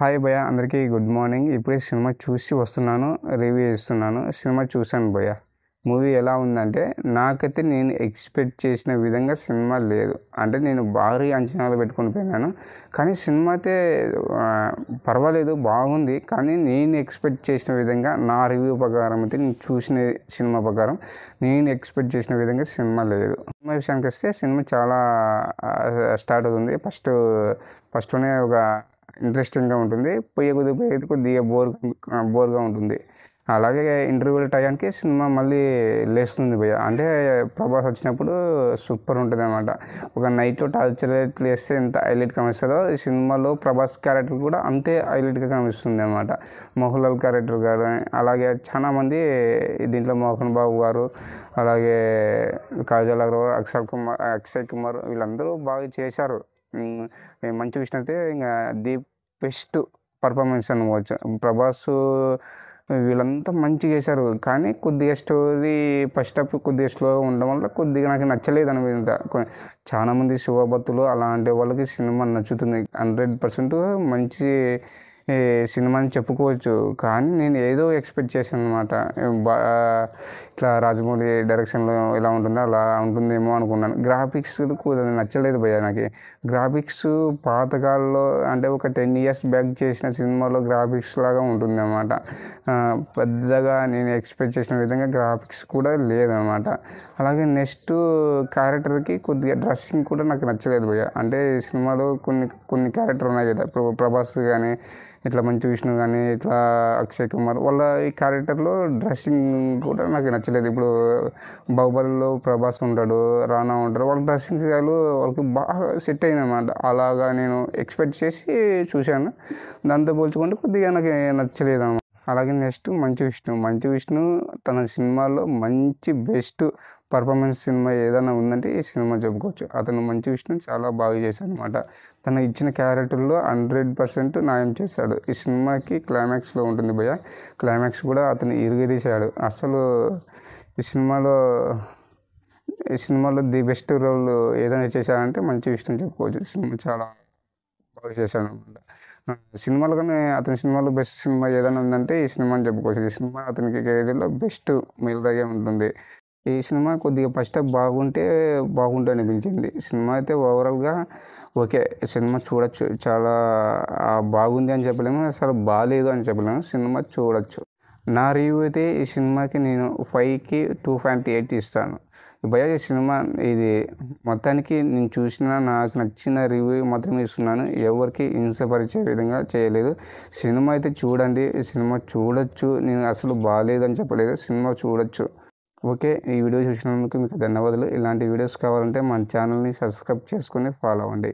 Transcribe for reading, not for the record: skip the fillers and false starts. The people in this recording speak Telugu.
హాయ్ భయ్య, అందరికీ గుడ్ మార్నింగ్. ఇప్పుడే సినిమా చూసి వస్తున్నాను, రివ్యూ ఇస్తున్నాను. సినిమా చూశాను భయ్య. మూవీ ఎలా ఉందంటే నాకైతే నేను ఎక్స్పెక్ట్ చేసిన విధంగా సినిమా లేదు. అంటే నేను భారీ అంచనాలు పెట్టుకొని పోయినాను, కానీ సినిమా అయితే పర్వాలేదు, బాగుంది. కానీ నేను ఎక్స్పెక్ట్ చేసిన విధంగా నా రివ్యూ ప్రకారం అయితే నేను చూసిన సినిమా ప్రకారం నేను ఎక్స్పెక్ట్ చేసిన విధంగా సినిమా లేదు. సినిమా విషయానికి వస్తే సినిమా చాలా స్టార్ట్ అవుతుంది. ఫస్ట్లోనే ఒక ఇంట్రెస్టింగ్గా ఉంటుంది, పోయేది కొద్దిగా బోర్గా ఉంటుంది. అలాగే ఇంటర్వ్యూల టయానికి సినిమా మళ్ళీ లేస్తుంది భయ్య. అంటే ప్రభాస్ వచ్చినప్పుడు సూపర్ ఉంటుంది అనమాట. ఒక నైట్లో టార్చర్ లేస్తే ఎంత హైలైట్ కనిపిస్తుందో ఈ సినిమాలో ప్రభాస్ క్యారెక్టర్ కూడా అంతే హైలైట్గా కనిపిస్తుంది అనమాట. మోహన్లాల్ క్యారెక్టర్ గారు, అలాగే చాలామంది దీంట్లో మోహన్ బాబు గారు, అలాగే కాజల్ అగర్వాల్, అక్షయ్ కుమార్ వీళ్ళందరూ బాగా చేశారు. మంచి విషయం అయితే ఇంకా ది బెస్ట్ పర్ఫార్మెన్స్ అనుకోవచ్చు. ప్రభాస్ వీళ్ళంతా మంచిగా చేశారు, కానీ కొద్దిగా స్టోరీ ఫస్ట్ హాఫ్ కొద్దిగా స్లోగా ఉండడం వల్ల కొద్దిగా నాకు నచ్చలేదు అనిపించింది. చాలామంది శివభక్తులు అలాంటి వాళ్ళకి సినిమా నచ్చుతుంది. 100% మంచి సినిమా అని చెప్పుకోవచ్చు. కానీ నేను ఏదో ఎక్స్పెక్ట్ చేశాను అనమాట. ఇట్లా రాజమౌళి డైరెక్షన్లో ఎలా ఉంటుందో అలా ఉంటుందేమో అనుకున్నాను. గ్రాఫిక్స్ కూడా నచ్చలేదు భయ్య. నాకు గ్రాఫిక్స్ పాతకాలంలో అంటే ఒక 10 years బ్యాక్ చేసిన సినిమాలో గ్రాఫిక్స్ లాగా ఉంటుంది అన్నమాట. పెద్దగా నేను ఎక్స్పెక్ట్ చేసిన విధంగా గ్రాఫిక్స్ కూడా లేదనమాట. అలాగే నెక్స్ట్ క్యారెక్టర్కి కొద్దిగా డ్రెస్సింగ్ కూడా నాకు నచ్చలేదు భయ్య. అంటే సినిమాలో కొన్ని క్యారెక్టర్ ఉన్నాయి కదా, ప్రభాస్ కానీ, ఇట్లా మంచు విష్ణు కానీ, ఇట్లా అక్షయ్ కుమార్ వాళ్ళ ఈ క్యారెక్టర్లో డ్రెస్సింగ్ కూడా నాకు నచ్చలేదు. ఇప్పుడు బాహుబలిలో ప్రభాస్ ఉంటాడు, రానా ఉంటాడు, వాళ్ళ డ్రెస్సింగ్ స్టైలు వాళ్ళకి బాగా సెట్ అయింది అనమాట. అలాగా నేను ఎక్స్పెక్ట్ చేసి చూశాను. దాంతో పోల్చుకుంటే కొద్దిగా నాకు నచ్చలేదు అన్నమాట. అలాగే నెక్స్ట్ మంచు విష్ణు తన సినిమాలో మంచి బెస్ట్ పర్ఫార్మెన్స్ సినిమా ఏదైనా ఉందంటే ఈ సినిమా చెప్పుకోవచ్చు. అతను మంచు విష్ణు చాలా బాగా చేశాడు అనమాట. తను ఇచ్చిన క్యారెక్టర్లో 100% న్యాయం చేశాడు. ఈ సినిమాకి క్లైమాక్స్లో ఉంటుంది భయ్య. క్లైమాక్స్ కూడా అతను ఇరుగదీశాడు. అసలు ఈ సినిమాలో ది బెస్ట్ రోల్ ఏదైనా చేశాడంటే మంచు విష్ణు చెప్పుకోవచ్చు. సినిమా చాలా బాగా చేశాడు అనమాట. సినిమాలో కానీ అతని సినిమాలో బెస్ట్ సినిమా ఏదైనా ఉందంటే ఈ సినిమా అని చెప్పుకోవచ్చు. ఈ సినిమా అతనికి కెరీర్లో బెస్ట్ మెయిల్గా ఉంటుంది. ఈ సినిమా కొద్దిగా ఫస్ట్ హాఫ్ బాగుంటే అనిపించింది. సినిమా అయితే ఓవరాల్గా ఓకే, సినిమా చూడొచ్చు. చాలా బాగుంది అని చెప్పలేము, అసలు బాగాలేదు అని చెప్పలేము. సినిమా చూడొచ్చు. నా రివ్యూ అయితే ఈ సినిమాకి నేను 5కి 2.8 ఇస్తాను భయ్య. ఈ సినిమా ఇది మొత్తానికి నేను చూసిన నాకు నచ్చిన రివ్యూ మాత్రమే ఇస్తున్నాను. ఎవరికి హింసపరిచే విధంగా చేయలేదు. సినిమా అయితే చూడండి, సినిమా చూడొచ్చు. నేను అసలు బాగాలేదని చెప్పలేదు, సినిమా చూడొచ్చు. ఓకే, ఈ వీడియో చూసినందుకు మీకు ధన్యవాదాలు. ఇలాంటి వీడియోస్ కావాలంటే మన ఛానల్ని సబ్స్క్రైబ్ చేసుకొని ఫాలో అవ్వండి.